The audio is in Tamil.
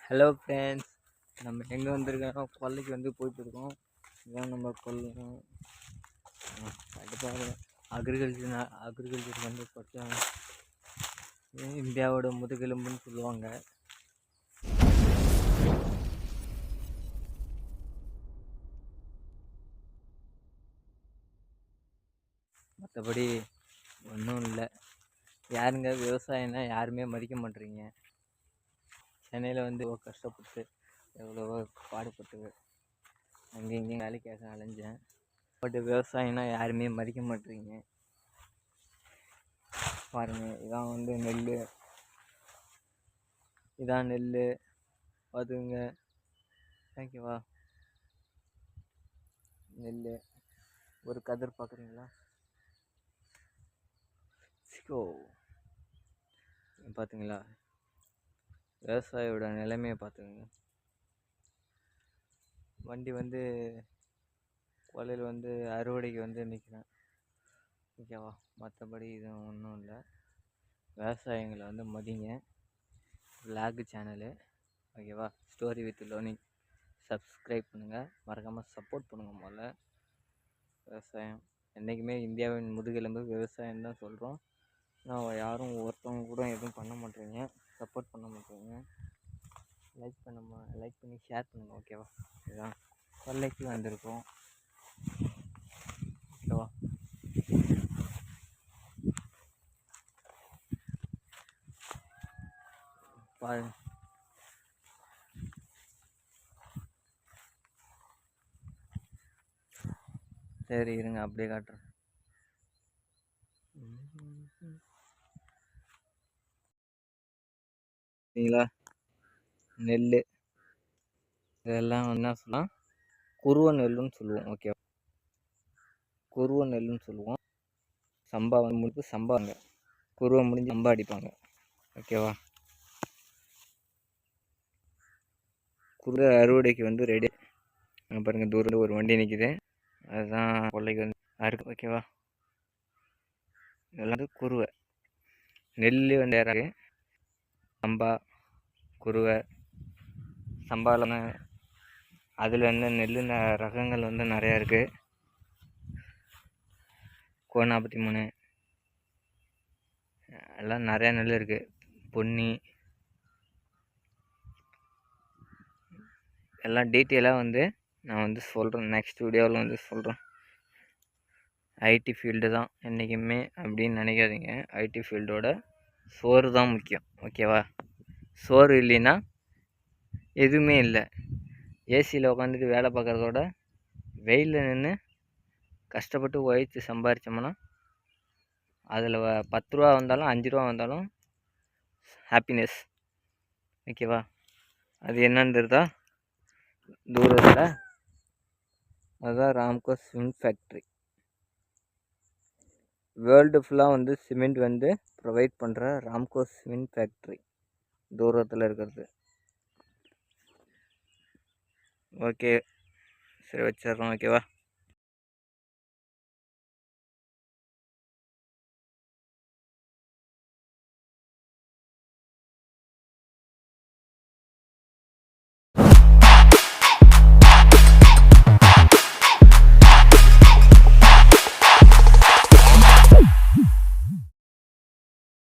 ஹலோ ஃப்ரெண்ட்ஸ், நம்ம எங்கே வந்திருக்கோம்? கொல்லைக்கு வந்து போயிட்டுருக்கோம். இதுதான் நம்ம கொல்லை. கண்டிப்பாக அக்ரிகல்ச்சர் வந்து பார்த்தா இந்தியாவோட முதுகெலும்புன்னு சொல்லுவாங்க. மற்றபடி ஒன்றும் இல்லை. யாருங்க விவசாயம்னா யாருமே மதிக்க மாட்டேறீங்க. சென்னையில் வந்து கஷ்டப்பட்டு எவ்வளவோ பாடுபட்டு அங்கேயும் இங்கேயும் வேலைக்காக அலைஞ்சேன். பட் விவசாயம்னா யாருமே மதிக்க மாட்டேறீங்க. பாருங்க, இதான் வந்து நெல். இதான் நெல் பார்த்துங்க. ஓகேவா? நெல் ஒரு கதிர் பார்க்குறீங்களா? சிக்கோ பார்த்துங்களா? விவசாயியோட நிலைமையை பார்த்துங்க. வண்டி வந்து கொல்லையில் வந்து அறுவடைக்கு வந்து நிற்கிறேன். ஓகேவா? மற்றபடி இது ஒன்றும் இல்லை. விவசாயிங்களை வந்து மதிங்க. Vlog channel. ஓகேவா? ஸ்டோரி வித் லேர்னிங் சப்ஸ்கிரைப் பண்ணுங்கள். மறக்காமல் சப்போர்ட் பண்ணுங்கள். முதல்ல விவசாயம் என்றைக்குமே இந்தியாவின் முதுகெலும்பு விவசாயம் தான் சொல்கிறோம். ஆனால் யாரும் ஒருத்தவங்க கூட எதுவும் பண்ண மாட்டேறீங்க, சப்போர்ட் பண்ண மாட்டேறீங்க. லைக் பண்ணி ஷேர் பண்ணுங்கள். ஓகேவா? இதுதான் கொல்லைக்கு வந்திருக்கோம். ஓகேவா? பாருங்க. சரி இருங்க, அப்படியே காட்டுறேன். சரிங்களா? நெல் இதெல்லாம் என்ன சொல்லலாம், குருவ நெல்லுன்னு சொல்லுவோம். ஓகேவா? குருவ நெல்லுன்னு சொல்லுவோம். சம்பா வந்து முடிஞ்சு சம்பாங்க, குருவை முடிஞ்சு சம்பா அடிப்பாங்க. ஓகேவா? குருவை அறுவடைக்கு வந்து ரெடி. பாருங்கள், தூரம் ஒரு வண்டி நிற்கிது. அதுதான் கொல்லைக்கு வந்து அறுக்கு. ஓகேவா? இதெல்லாம் வந்து குருவை. நெல் வந்து இறகு, சம்பா, குருவை. சம்பாவில் அதில் வந்து நெல் ரகங்கள் வந்து நிறையா இருக்குது. கோ43 எல்லாம் நிறையா நெல் இருக்குது. பொன்னி எல்லாம் டீட்டெயிலாக வந்து நான் வந்து சொல்கிறேன். நெக்ஸ்ட் வீடியோவில் வந்து சொல்கிறேன். ஐடி ஃபீல்டு தான் என்றைக்குமே அப்படின்னு நினைக்காதீங்க. ஐடி ஃபீல்டோட சோறு தான் முக்கியம். ஓகேவா? சோறு இல்லைன்னா எதுவுமே இல்லை. ஏசியில் உட்காந்துட்டு வேலை பார்க்குறதோட வெயிலில் நின்று கஷ்டப்பட்டு உழைச்சி சம்பாரித்தோம்னா அதில் 10 ரூபா வந்தாலும் 5 ரூபா வந்தாலும் ஹாப்பினஸ். ஓகேவா? அது என்னன்றதா தூரத்தில் அதுதான் ராம்கோ சிமெண்ட் ஃபேக்ட்ரி. வேர்ல்டு ஃபுல்லாக வந்து சிமெண்ட் வந்து ப்ரொவைட் பண்ணுற ராம்கோ சிமெண்ட் ஃபேக்ட்ரி தூரத்தில் இருக்கிறது. ஓகே, சரி வச்சிடுறோம். ஓகேவா?